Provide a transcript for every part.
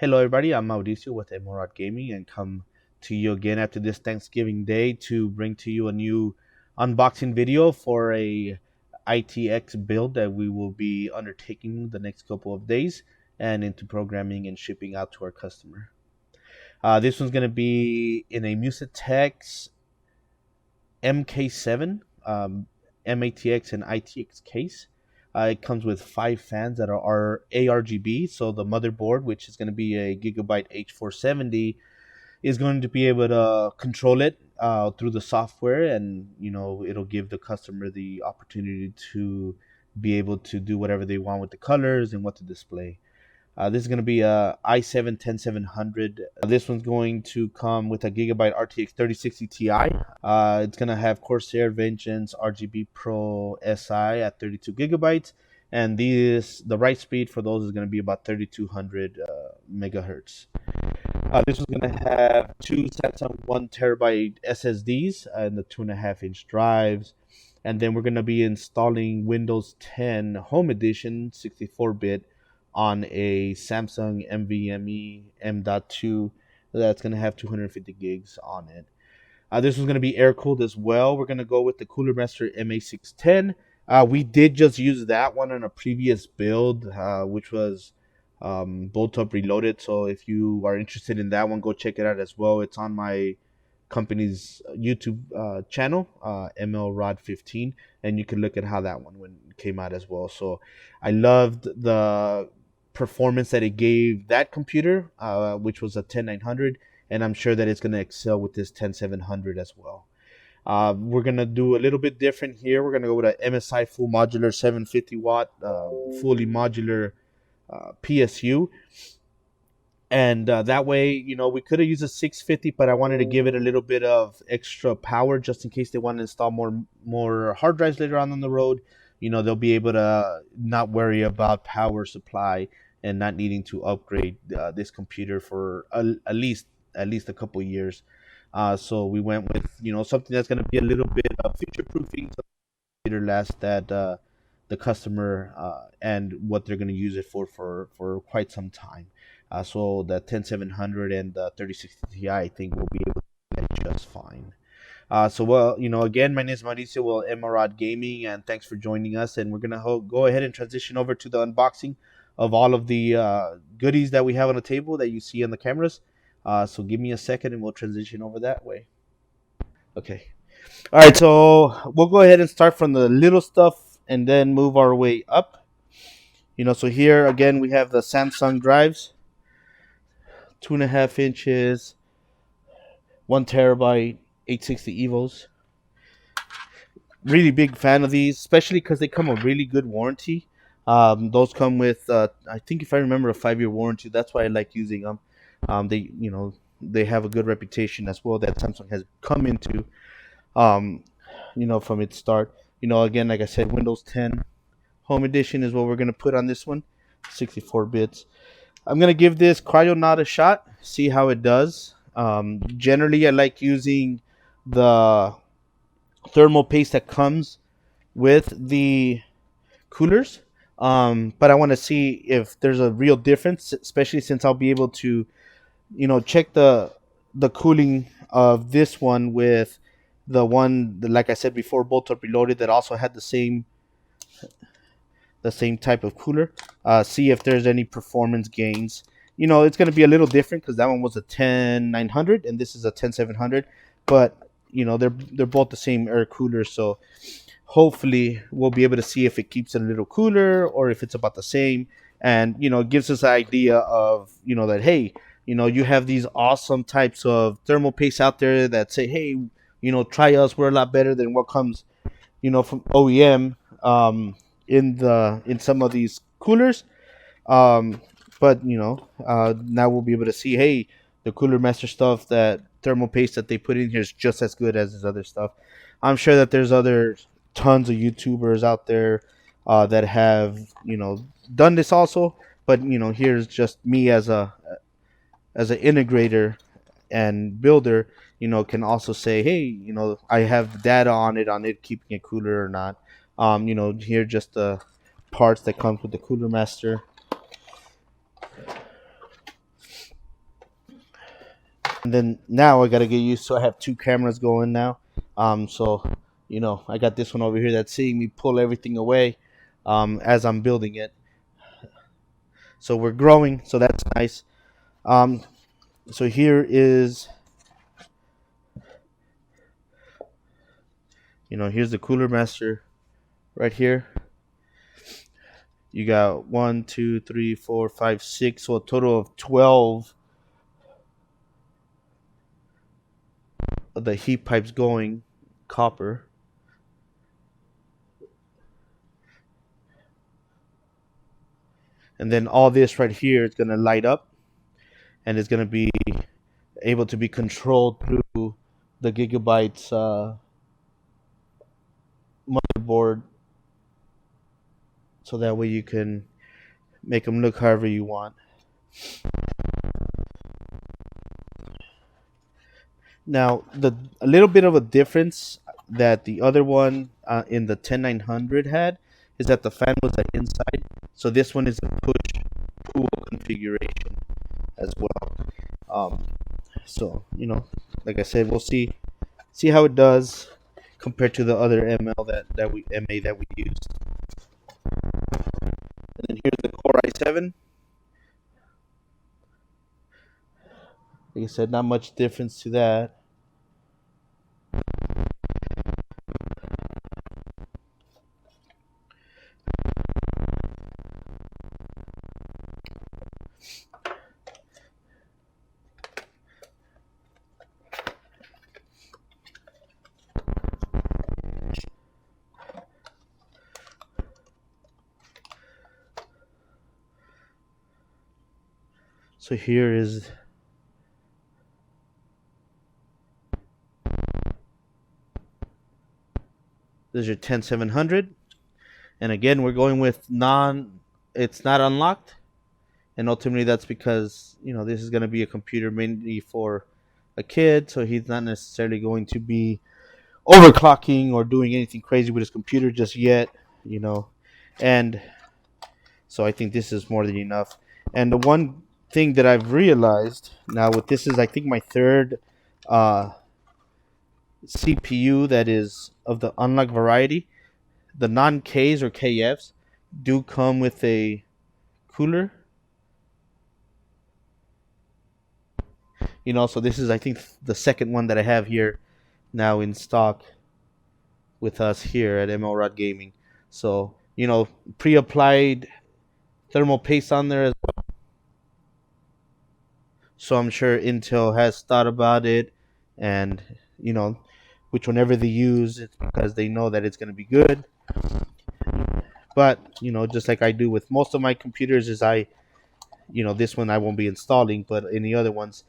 Hello, everybody. I'm Mauricio with M-ITX Gaming, and come to you again after this Thanksgiving Day to bring to you a new unboxing video for a ITX build that we will be undertaking the next couple of days and into programming and shipping out to our customer. This one's going to be in a M-ITX MK7, M-ITX and ITX case. It comes with 5 fans that are ARGB. So the motherboard, which is going to be a Gigabyte H470, is going to be able to control it through the software, and it'll give the customer the opportunity to be able to do whatever they want with the colors and what to display. This is going to be a i7 10700. This one's going to come with a Gigabyte RTX 3060 Ti. It's going to have Corsair Vengeance RGB Pro Si at 32 gigabytes. And the write speed for those is going to be about 3200 megahertz. This is going to have two Samsung 1 terabyte SSDs and the 2.5-inch drives. And then we're going to be installing Windows 10 Home Edition 64-bit on a Samsung NVMe M.2 that's going to have 250 gigs on it. This one's going to be air cooled as well. We're going to go with the Cooler Master MA610. We did just use that one on a previous build, which was bolt up reloaded. So if you are interested in that one, go check it out as well. It's on my company's YouTube channel, MLRod15, and you can look at how that one came out as well. So I loved the performance that it gave that computer, which was a 10900, and I'm sure that it's going to excel with this 10700 as well. We're going to do a little bit different here. We're going to go with an MSI full modular 750 watt fully modular PSU. And that way, we could have used a 650, but I wanted to give it a little bit of extra power just in case they want to install more hard drives later on the road. They'll be able to not worry about power supply and not needing to upgrade this computer for at least a couple of years. So we went with something that's going to be a little bit of future proofing, so the computer lasts that the customer and what they're going to use it for quite some time. So the 10700 and the 3060 Ti, I think, will be able to do that just fine. Again, my name is Mauricio with M-ITX Gaming, and thanks for joining us. And we're going to go ahead and transition over to the unboxing of all of the goodies that we have on the table that you see on the cameras. So give me a second and we'll transition over that way. Okay. All right, so we'll go ahead and start from the little stuff and then move our way up. So here, again, we have the Samsung drives, 2.5 inches, 1 terabyte, 860 EVOs. Really big fan of these, especially because they come with really good warranty. Those come with, I think if I remember, a 5-year warranty. That's why I like using them. They have a good reputation as well that Samsung has come into, from its start. Again, like I said, Windows 10 Home Edition is what we're going to put on this one, 64 bits. I'm going to give this Cryonaut a shot, see how it does. Generally, I like using the thermal paste that comes with the coolers. But I want to see if there's a real difference, especially since I'll be able to, check the cooling of this one with the one, like I said before, bolt up reloaded, that also had the same type of cooler. See if there's any performance gains. It's going to be a little different because that one was a 10900 and this is a 10700, but they're both the same air cooler, so hopefully we'll be able to see if it keeps it a little cooler or if it's about the same. And it gives us an idea of that, hey, you have these awesome types of thermal paste out there that say, hey, try us, we're a lot better than what comes from OEM in some of these coolers. But now we'll be able to see, hey, the Cooler Master stuff, that thermal paste that they put in here is just as good as this other stuff. I'm sure that there's tons of YouTubers out there that have done this also, but here's just me as an integrator and builder, can also say, hey, I have data on it keeping it cooler or not. Here just the parts that comes with the Cooler Master. And then now I gotta get used to. I have two cameras going now. So I got this one over here that's seeing me pull everything away as I'm building it. So we're growing, so that's nice. Um, so here is, here's the cooler master right here. You got 1, 2, 3, 4, 5, 6, so a total of 12 of the heat pipes going copper. And then all this right here is going to light up, and it's going to be able to be controlled through the Gigabyte's motherboard, so that way you can make them look however you want. Now, a little bit of a difference that the other one in the 10900 had is that the fan was inside, so this one is a push-pull configuration as well. So like I said, we'll see how it does compared to the other MA that we used. And then here's the Core i7. Like I said, not much difference to that. So here is there's your 10700, and again we're going with it's not unlocked, and ultimately that's because this is going to be a computer mainly for a kid, so he's not necessarily going to be overclocking or doing anything crazy with his computer just yet, and so I think this is more than enough. And the one thing that I've realized now with this is I think my third CPU that is of the unlocked variety. The non-Ks or KFs do come with a cooler. So this is I think the second one that I have here now in stock with us here at MLRod Gaming. So pre-applied thermal paste on there as well. So I'm sure Intel has thought about it, and which whenever they use, it's because they know that it's going to be good. But just like I do with most of my computers, is this one I won't be installing, but any other ones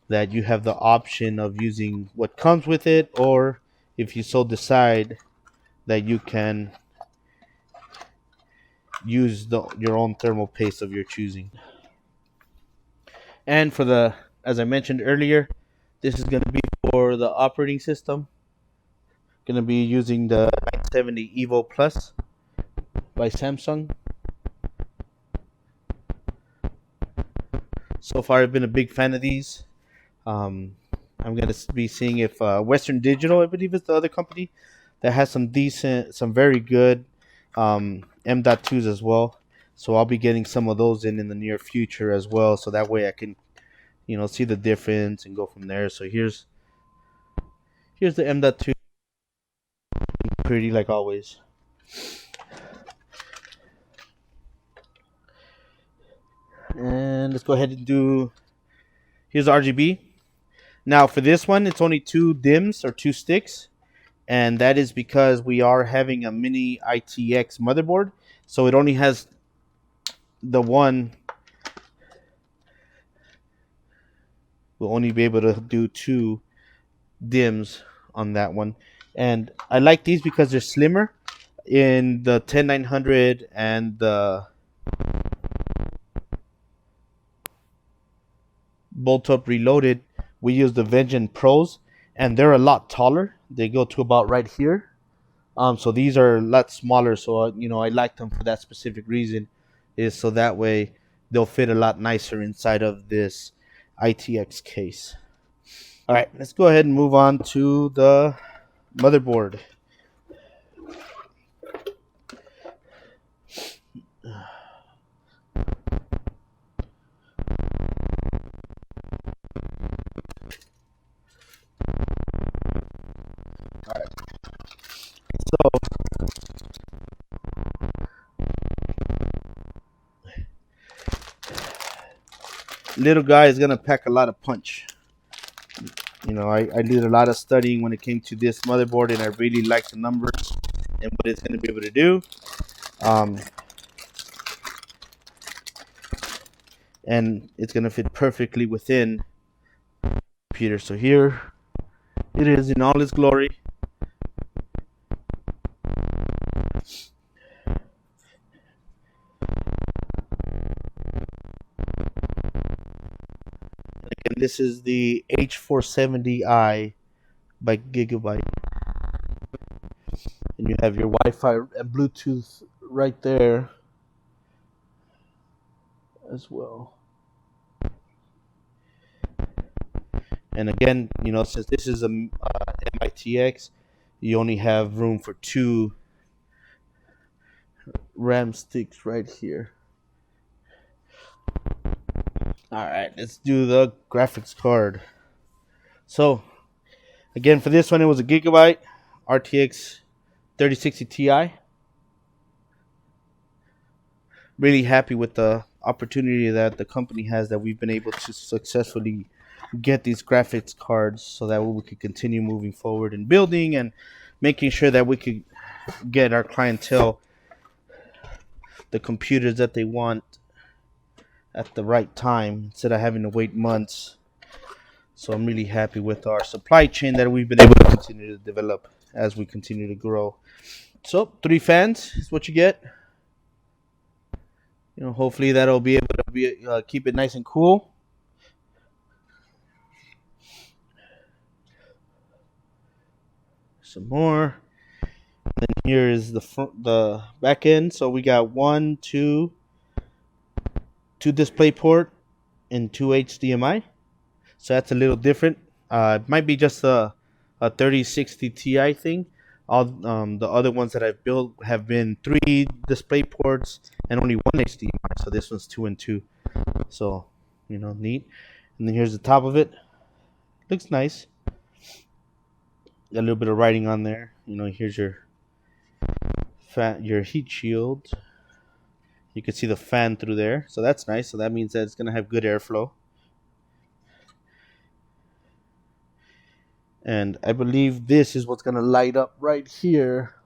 that you have the option of using what comes with it, or if you so decide that you can use your own thermal paste of your choosing. And as I mentioned earlier, this is going to be for the operating system. Going to be using the 970 Evo Plus by Samsung. So far, I've been a big fan of these. I'm going to be seeing if Western Digital, I believe, is the other company that has some very good M.2s as well. So I'll be getting some of those in the near future as well. So that way I can, see the difference and go from there. So here's the M.2. Pretty like always. And let's go ahead and here's RGB. Now for this one, it's only 2 DIMMs or 2 sticks, and that is because we are having a mini ITX motherboard, so it only has the one. We'll only be able to do 2 DIMMs on that one, and I like these because they're slimmer. In the 10900 and the Bolt Up Reloaded, we use the Vengeance Pros, and they're a lot taller. They go to about right here. So these are a lot smaller. So I like them for that specific reason, is so that way they'll fit a lot nicer inside of this ITX case. All right, let's go ahead and move on to the motherboard. So little guy is gonna pack a lot of punch. I did a lot of studying when it came to this motherboard, and I really like the numbers and what it's gonna be able to do. Um, and it's gonna fit perfectly within the computer. So here it is in all its glory. And this is the H470i by Gigabyte. And you have your Wi-Fi and Bluetooth right there as well. And again, since this is a M-ITX, you only have room for 2 RAM sticks right here. All right, let's do the graphics card. So again, for this one, it was a Gigabyte RTX 3060 Ti. Really happy with the opportunity that the company has, that we've been able to successfully get these graphics cards so that we could continue moving forward and building and making sure that we could get our clientele the computers that they want at the right time instead of having to wait months. So I'm really happy with our supply chain that we've been able to continue to develop as we continue to grow. So 3 fans is what you get. Hopefully that'll be able to keep it nice and cool. Some more. Then here is the back end. So we got 2 display port and 2 HDMI. So that's a little different. It might be just a 3060 Ti thing. All the other ones that I've built have been 3 display ports and only 1 HDMI. So this one's 2 and 2. So neat. And then here's the top of it. Looks nice. Got a little bit of writing on there. Here's your heat shield. You can see the fan through there, so that's nice. So that means that it's gonna have good airflow. And I believe this is what's gonna light up right here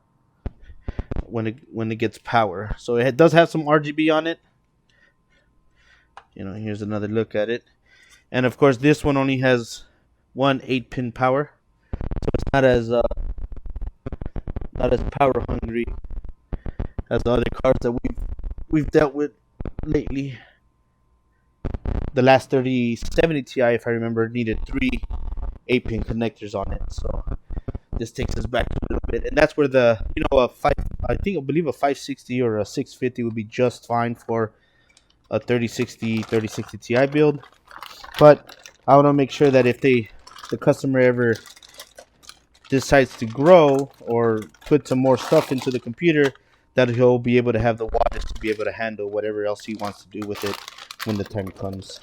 when it gets power. So it does have some RGB on it. Here's another look at it. And of course, this one only has 1 8-pin power, so it's not as power hungry as the other cards that we've dealt with lately. The last 3070 Ti, if I remember, needed 3 8-pin connectors on it. So this takes us back a little bit, and that's where a 560 or a 650 would be just fine for a 3060 Ti build. But I want to make sure that if the customer ever decides to grow or put some more stuff into the computer, that he'll be able to have the wattage to be able to handle whatever else he wants to do with it when the time comes.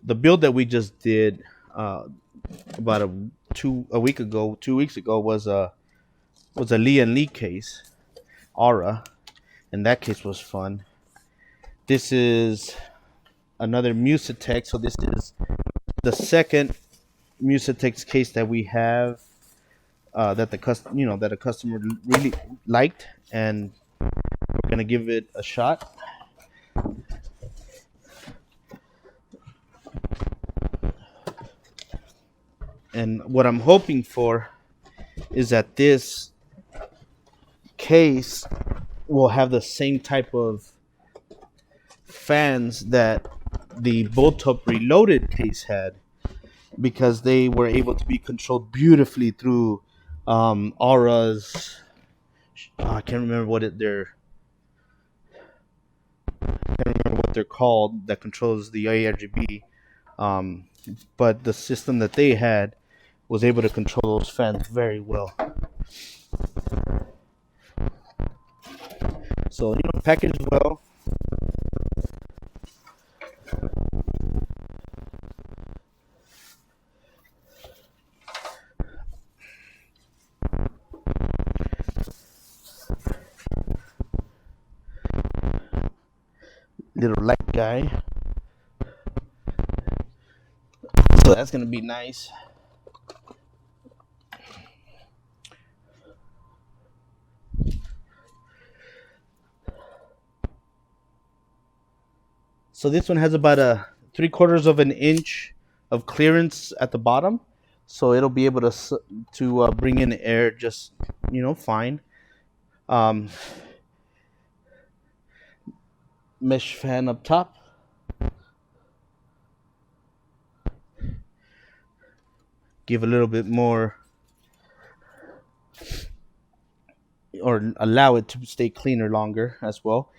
The build that we just did about 2 weeks ago was a Lee case, Aura, and that case was fun. This is another M-ITX, so this is the second M-ITX case that we have that the customer really liked, and we're gonna give it a shot. And what I'm hoping for is that this case will have the same type of fans that the Boltop Reloaded case had, because they were able to be controlled beautifully through Aura's. I can't remember what they're called, that controls the ARGB. Um, but the system that they had was able to control those fans very well. So, packaged well. Little light guy. So that's gonna be nice. So this one has about a 3/4 of an inch of clearance at the bottom, so it'll be able to bring in air just fine. Um, Mesh fan up top. Give a little bit more, or allow it to stay cleaner longer as well.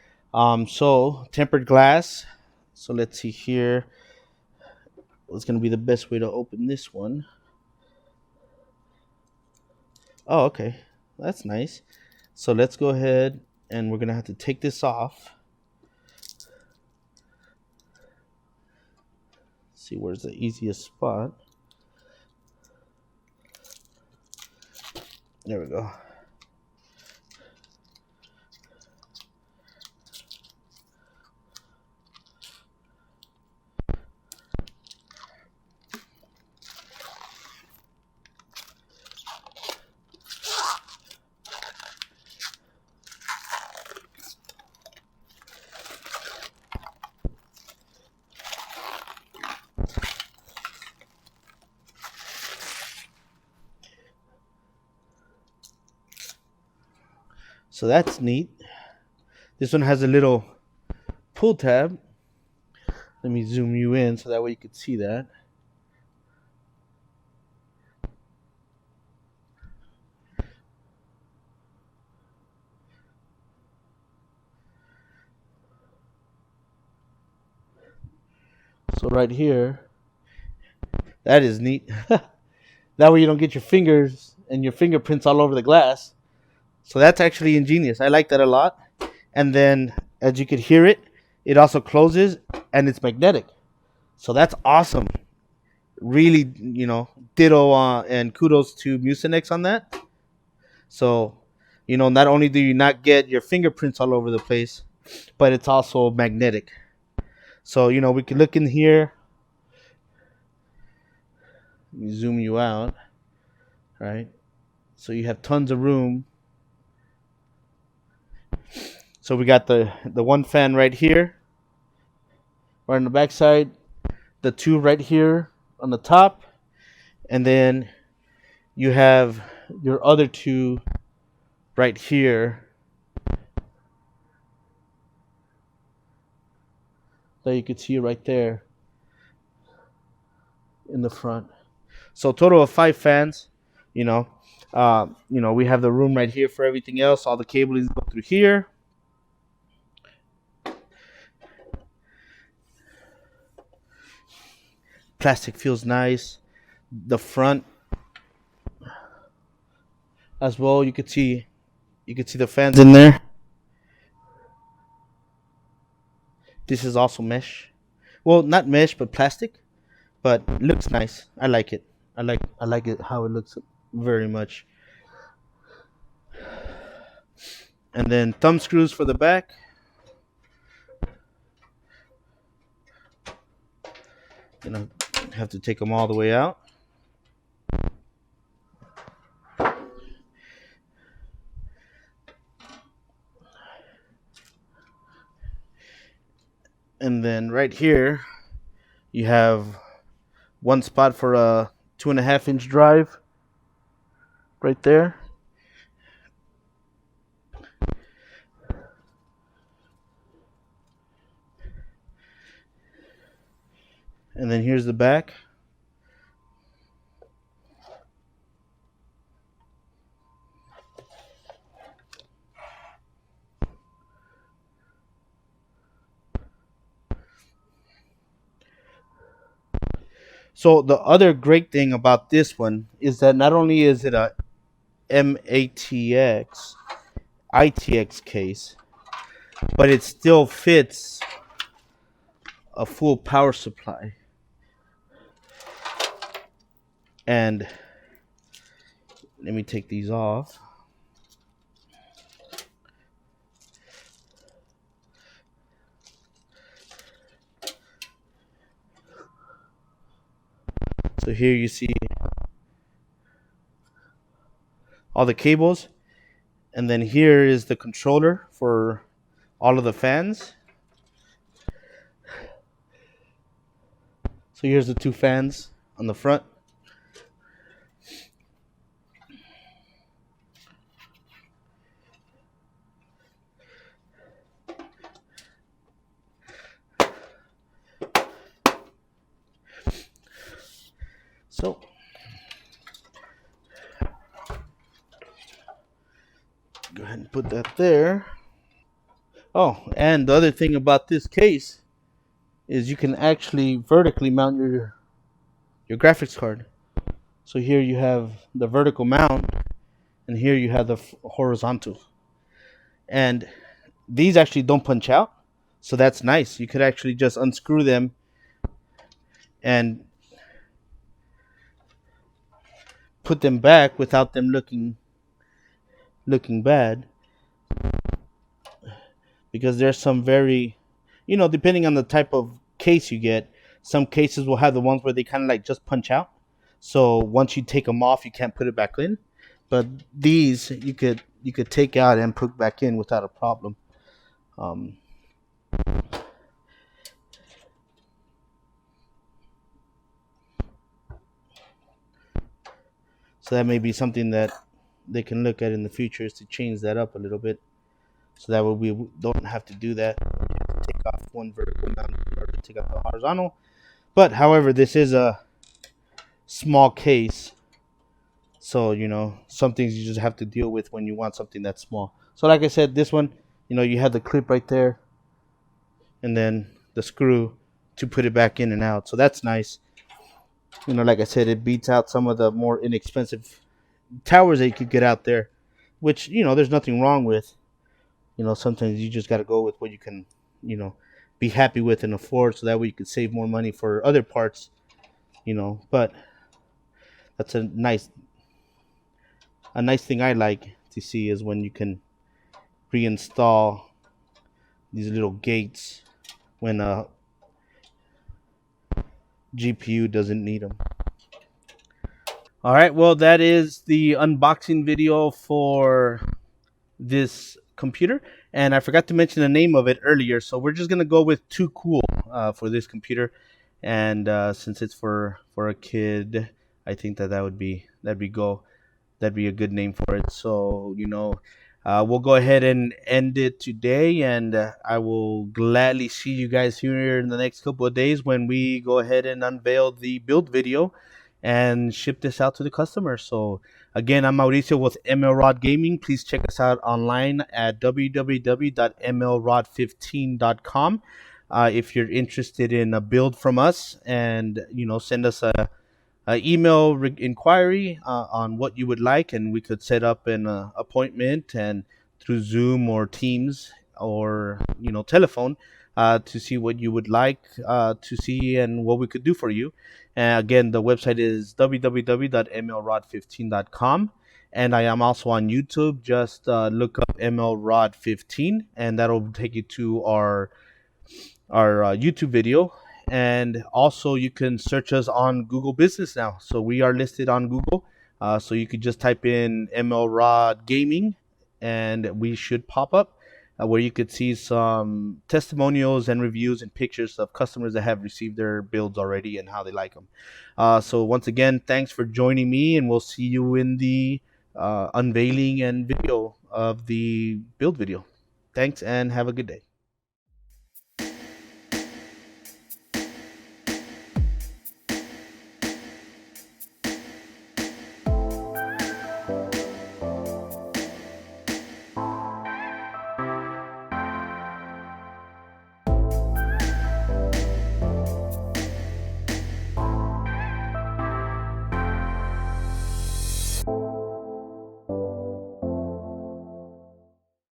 So tempered glass. So let's see here. What's going to be the best way to open this one? Oh, okay. That's nice. So let's go ahead and we're going to have to take this off. See where's the easiest spot. There we go. So that's neat. This one has a little pull tab. Let me zoom you in so that way you can see that. So right here, that is neat. That way you don't get your fingers and your fingerprints all over the glass. So that's actually ingenious. I like that a lot. And then, as you could hear it, it also closes and it's magnetic. So that's awesome. Really, ditto and kudos to Mucinex on that. So, not only do you not get your fingerprints all over the place, but it's also magnetic. So, we can look in here. Let me zoom you out. Right? So you have tons of room. So we got the one fan right here, right on the back side, the two right here on the top, and then you have your other two right here that you can see right there in the front. So total of 5 fans. We have the room right here for everything else. All the cabling go through here. Plastic feels nice. The front as well. You could see the fans in there. This is also mesh. Well, not mesh, but plastic. But it looks nice. I like it. I like it how it looks very much. And then thumb screws for the back. Have to take them all the way out. And then right here, you have one spot for a 2.5-inch drive. Right there. And then here's the back. So the other great thing about this one is that not only is it a M-ITX ITX case, but it still fits a full power supply. And let me take these off. So here you see all the cables, and then here is the controller for all of the fans. So here's the two fans on the front. So go ahead and put that there. Oh, and the other thing about this case is you can actually vertically mount your graphics card. So here you have the vertical mount, and here you have the horizontal. And these actually don't punch out, so that's nice. You could actually just unscrew them and put them back without them looking bad, because there's some very, depending on the type of case you get, some cases will have the ones where they kind of like just punch out. So once you take them off, you can't put it back in. But these you could take out and put back in without a problem. Um, so that may be something that they can look at in the future, is to change that up a little bit, so that way we don't have to do that. Take off one vertical mount in order to take out the horizontal. But however, this is a small case, so some things you just have to deal with when you want something that's small. So like I said, this one, you have the clip right there, and then the screw to put it back in and out. So that's nice. Like I said, it beats out some of the more inexpensive towers that you could get out there, which there's nothing wrong with. Sometimes you just got to go with what you can, be happy with and afford, so that way you can save more money for other parts. But that's a nice thing I like to see, is when you can reinstall these little gates when a GPU doesn't need them. All right, well, that is the unboxing video for this computer, and I forgot to mention the name of it earlier, so we're just gonna go with Too Cool for this computer. And since it's for a kid, I think that'd be a good name for it. So we'll go ahead and end it today, and I will gladly see you guys here in the next couple of days when we go ahead and unveil the build video and ship this out to the customer. So again, I'm Mauricio with ML Rod Gaming. Please check us out online at www.mlrod15.com. If you're interested in a build from us, and send us a email inquiry on what you would like, and we could set up an appointment, and through Zoom or Teams or telephone, to see what you would like to see and what we could do for you. And again, the website is www.mlrod15.com. And I am also on YouTube. Just look up MLRod15, and that'll take you to our YouTube video. And also you can search us on Google Business now. So we are listed on Google. So you could just type in ML Rod Gaming, and we should pop up, where you could see some testimonials and reviews and pictures of customers that have received their builds already and how they like them. So once again, thanks for joining me, and we'll see you in the unveiling and video of the build video. Thanks, and have a good day.